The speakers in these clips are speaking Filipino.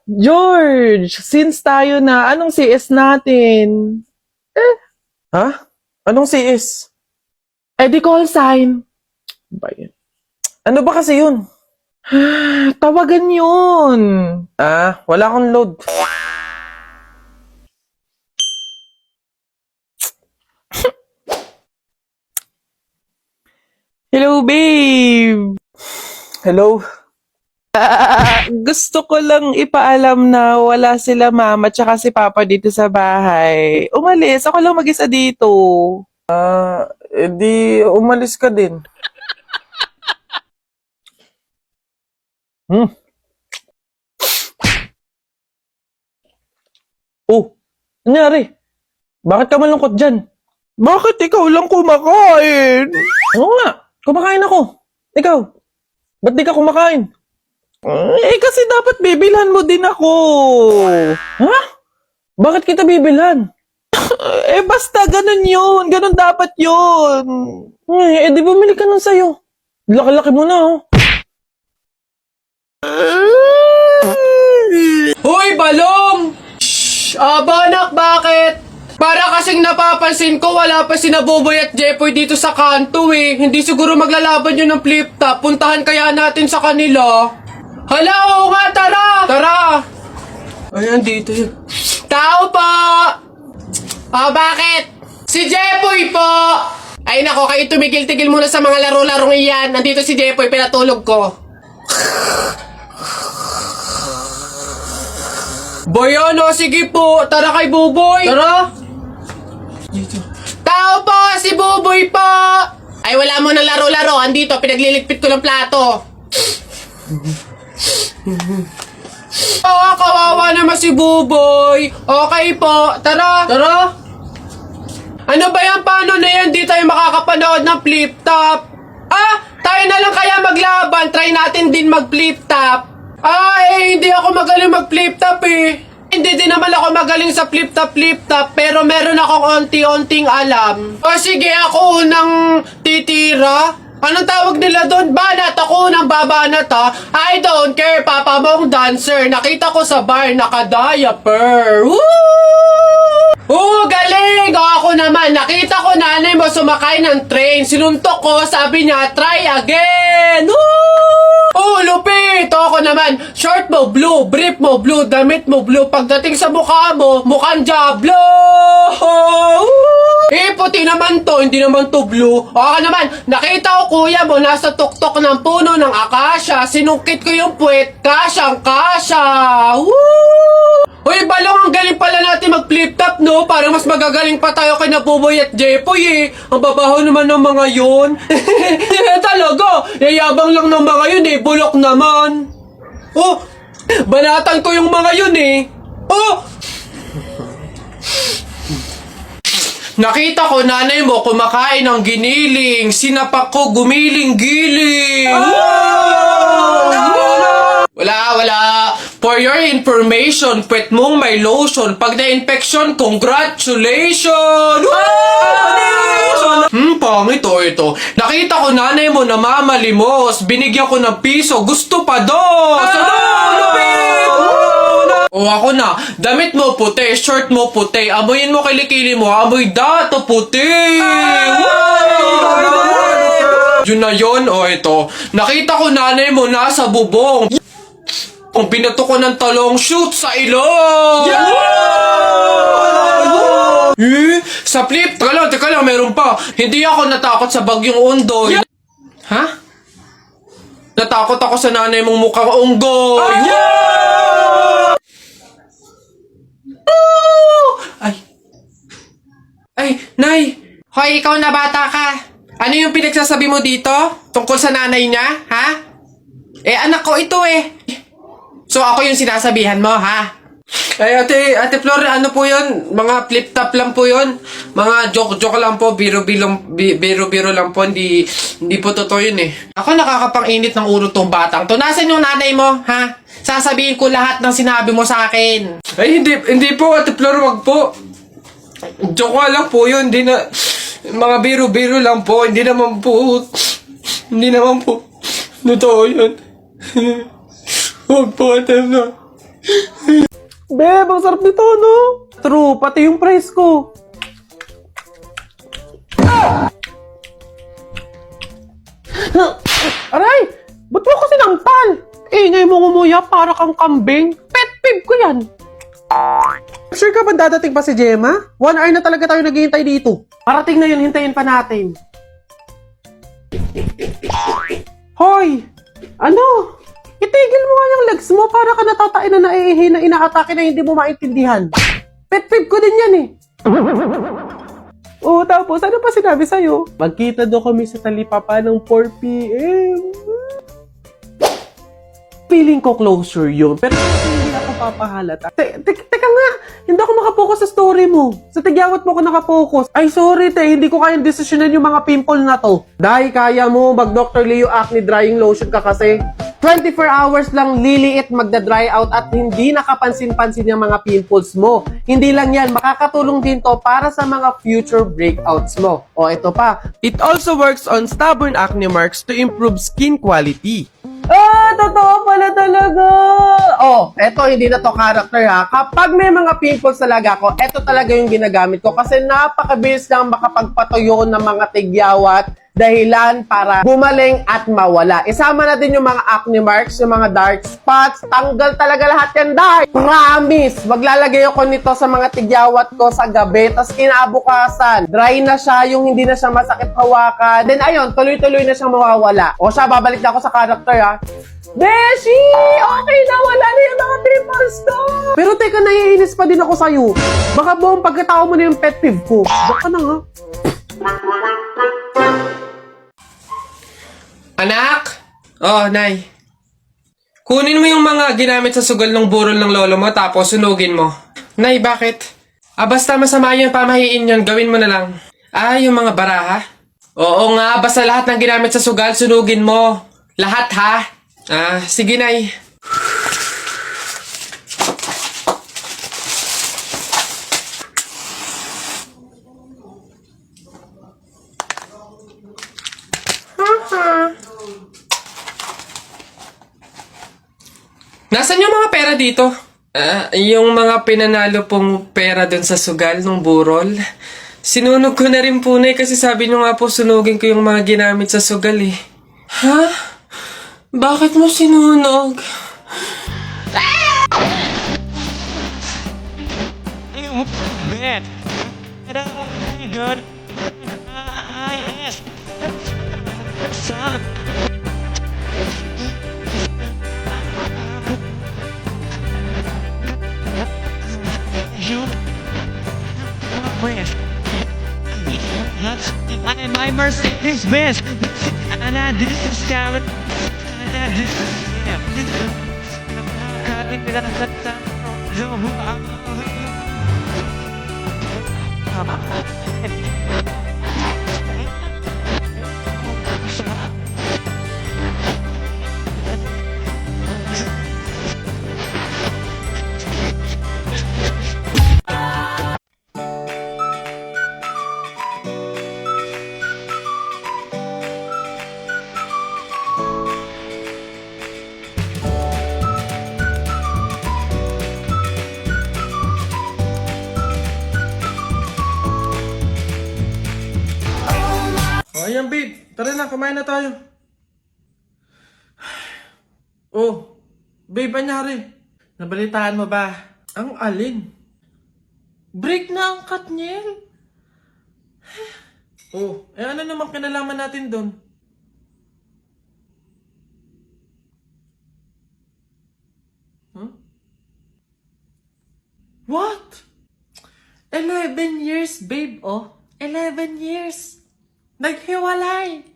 George, since tayo na, anong CS natin? Ha? Anong CS? Eh di call sign. Ba yan? Ano ba kasi yun? Tawagan yun. Wala akong load. Hello, babe. Hello? Gusto ko lang ipaalam na wala sila mama tsaka si papa dito sa bahay. Umalis, ako lang mag-isa dito. Di umalis ka din. Oh, nangyari? Bakit ka malungkot dyan? Bakit ikaw lang kumakain? Oo nga, kumakain ako. Ikaw, ba't di ka kumakain? Kasi dapat bibilhan mo din ako. Ha? Bakit kita bibilhan? Basta ganun yun. Ganun dapat yun. Di bumili ka nun sa'yo. Laki-laki mo na, oh. Hoy, Balong! Shhh! Anak, bakit? Para kasing napapansin ko, wala pa si Buboy at Jepoy dito sa kanto eh. Hindi siguro maglalaban yun ng flip-top. Puntahan kaya natin sa kanila. Hala, oo nga, tara! Tara! Ayan, dito yun. Tao po! Bakit? Si Jepoy po! Ay nako, kayo tumigil-tigil muna sa mga laro-larong iyan. Nandito si Jepoy, pinatulog ko. Boy, ano? Sige po. Tara kay Buboy. Tara. Dito. Tao po! Si Buboy po! Ay, wala mo na laro-laro. Andito, pinagliligpit ko ng plato. Kawawa naman si Buboy. Okay po. Tara. Tara. Ano ba yan? Paano na yan? Di tayo makakapanood ng flip-top. Tayo na lang kaya maglaban. Try natin din mag-flip-top. Hindi ako magaling mag-flip-top eh. Hindi din naman ako magaling sa flip-top, pero meron akong onti-onting alam. Sige, ako unang titira. Anong tawag nila doon? Banat! Ako unang babanat ha. I don't care, papa mong dancer. Nakita ko sa bar, naka-diaper. Woo! Galing! Ako naman, nakita ko nanay mo sumakay ng train. Sinuntok ko, sabi niya, try again! Woo! Lupit! Ako naman, short mo blue, brief mo blue, damit mo blue. Pagdating sa mukha mo, mukhang Diablo! Puti naman to, hindi naman to blue. Ako naman, nakita ko kuya mo nasa tuktok ng puno ng akasya. Sinungkit ko yung puwet, kasyang-kasya! Woo! Uy, Balong, ang galing pala natin mag-flip-top, no? Parang mas magagaling pa tayo kay Buboy at Jepoy, eh. Ang babaho naman ng mga yun. Talaga, yayabang lang ng mga yun, eh. Bulok naman. Oh, banatan ko yung mga yun, eh. Oh! Nakita ko nanay mo kumakain ng giniling. Sinapak ko gumiling-giling. Wala. For your information, puwet mong may lotion. Pag na-infection, congratulations! Pangit ito. Nakita ko nanay mo namamalimos. Binigyan ko ng piso. Gusto pa doon! Ako na. Damit mo puti, shirt mo puti. Amoyin mo kilikili mo. Amoy dato puti! Yun na yun, ito. Nakita ko nanay mo nasa bubong. Kung binato ko ng talong, shoot sa ilong! Sa flip, teka lang, meron pa. Hindi ako natakot sa bagyong Ondoy. Ha? Natakot ako sa nanay mong mukhang unggoy. Ay, Nay! Hoy, ikaw na bata ka. Ano yung pinagsasabi mo dito? Tungkol sa nanay niya, ha? Anak ko ito eh. So, ako yung sinasabihan mo, ha? Ate Flor, ano po yun? Mga flip-top lang po yun. Mga joke-joke lang po. Biro-biro lang po. Hindi po totoo yun eh. Ako nakakapang-init ng ulo tong batang to. Nasaan yung nanay mo, ha? Sasabihin ko lahat ng sinabi mo sa akin. Ay, hindi po, Ate Flor, wag po. Joke lang po yun. Hindi na... Mga biro-biro lang po. Hindi naman po... Totoo yun. Huwag po, Ate Flor. Beb, ang sarap nito, no? True, pati yung price ko. Aray! Ba't mo ako sinampal? Ingay mo ngumuya para kang kambing. Pet peeve ko yan. Sure ka ba dadating pa si Gemma? 1 hour na talaga tayo naghihintay dito. Parating na yun, hintayin pa natin. Hoy! Ano? Itigil mo nga yung legs mo para ka natatain na naiihi na inaatake na hindi mo maintindihan. Pet peeve ko din yan eh. Oo, tapos ano pa sinabi sa'yo? Magkita daw kami sa talipapa ng 4 p.m. Feeling ko closure yun, pero hindi ako papahalata. Teka nga, hindi ako makapokus sa story mo. Sa tigyawat mo ako nakapokus. Ay, sorry hindi ko kayang desisyonan yung mga pimple na to. Dahil kaya mo mag-Dr. Leo Acne Drying Lotion ka kasi 24 hours lang liliit magda-dry out at hindi nakapansin-pansin yung mga pimples mo. Hindi lang yan, makakatulong din to para sa mga future breakouts mo. O ito pa, It also works on stubborn acne marks to improve skin quality. totoo pala talaga. oh, eto hindi na to character ha. Kapag may mga pimples talaga ako, eto talaga yung ginagamit ko kasi napakabilis lang makapagpatuyo ng mga tigyawat dahilan para gumaling at mawala. Isama na din yung mga acne marks, yung mga dark spots, tanggal talaga lahat yan, dahil promise, maglalagay ako nito sa mga tigyawat ko sa gabi, tas kinabukasan, dry na siya, yung hindi na siya masakit hawakan, then ayun, tuloy-tuloy na siyang mawawala. O siya, babalik na ako sa character ha. Beshi! Okay na, wala na yung mga pimples ko! Pero teka, naiinis pa din ako sa'yo. Baka buong pagkatao mo na yung pet peeve ko. Baka na nga. Anak! Oh, Nay. Kunin mo yung mga ginamit sa sugal ng burol ng lolo mo tapos sunugin mo. Nay, bakit? Basta masama yung pamahiin yun, gawin mo na lang. Yung mga baraha? Oo nga, basta lahat ng ginamit sa sugal, sunugin mo. Lahat ha? Sige, Nay. Nasaan yung mga pera dito? Yung mga pinanalo pong pera dun sa sugal ng burol. Sinunog ko na rin po na kasi sabi nyo nga po sunugin ko yung mga ginamit sa sugal eh. Ha? Bakit mo sinunog? Man, good. Son. You. My mercy is best. And I this is Karen. And I this is Ayan, babe. Tara na, kumain na tayo. Oh, babe, anyari? Nabalitaan mo ba? Ang alin? Break na ang Katniel. Oh, ano naman kinalaman natin doon? Huh? What? 11 years, babe, oh. 11 years. Naghiwalay.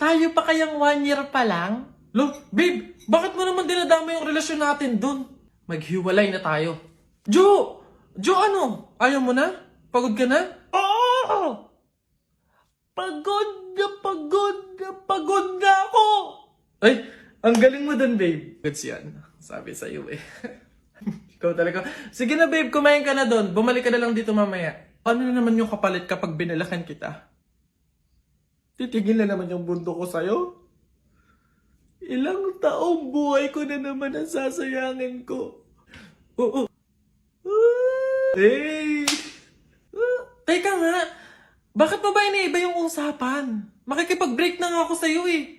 Tayo pa kayang 1 year pa lang? Lo, babe, bakit mo naman dinadama yung relasyon natin dun? Maghiwalay na tayo. Jo! Jo, ano? Ayaw mo na? Pagod ka na? Oo! Pagod na ako! Ay, ang galing mo dun, babe. Goods yan. Sabi sa'yo eh. Ikaw talaga. Sige na, babe, kumain ka na dun. Bumalik ka na lang dito mamaya. Ano na naman yung kapalit kapag binalakan kita? Titigil na naman yung bundo ko sa'yo? Ilang taong buhay ko na naman ang sasayangin ko. Oo. Hey! Teka nga, bakit mo ba iniiba yung usapan? Makikipag-break na nga ako sa'yo eh.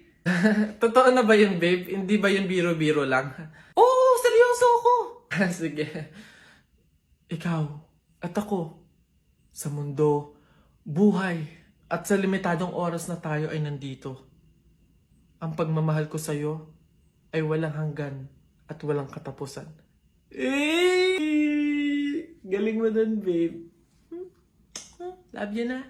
Totoo na ba yun, babe? Hindi ba yun biro-biro lang? Oo, seryoso ako. Sige. Ikaw at ako, sa mundo, buhay, at sa limitadong oras na tayo ay nandito. Ang pagmamahal ko sa'yo ay walang hanggan at walang katapusan. Galing mo dun, babe. Love you na.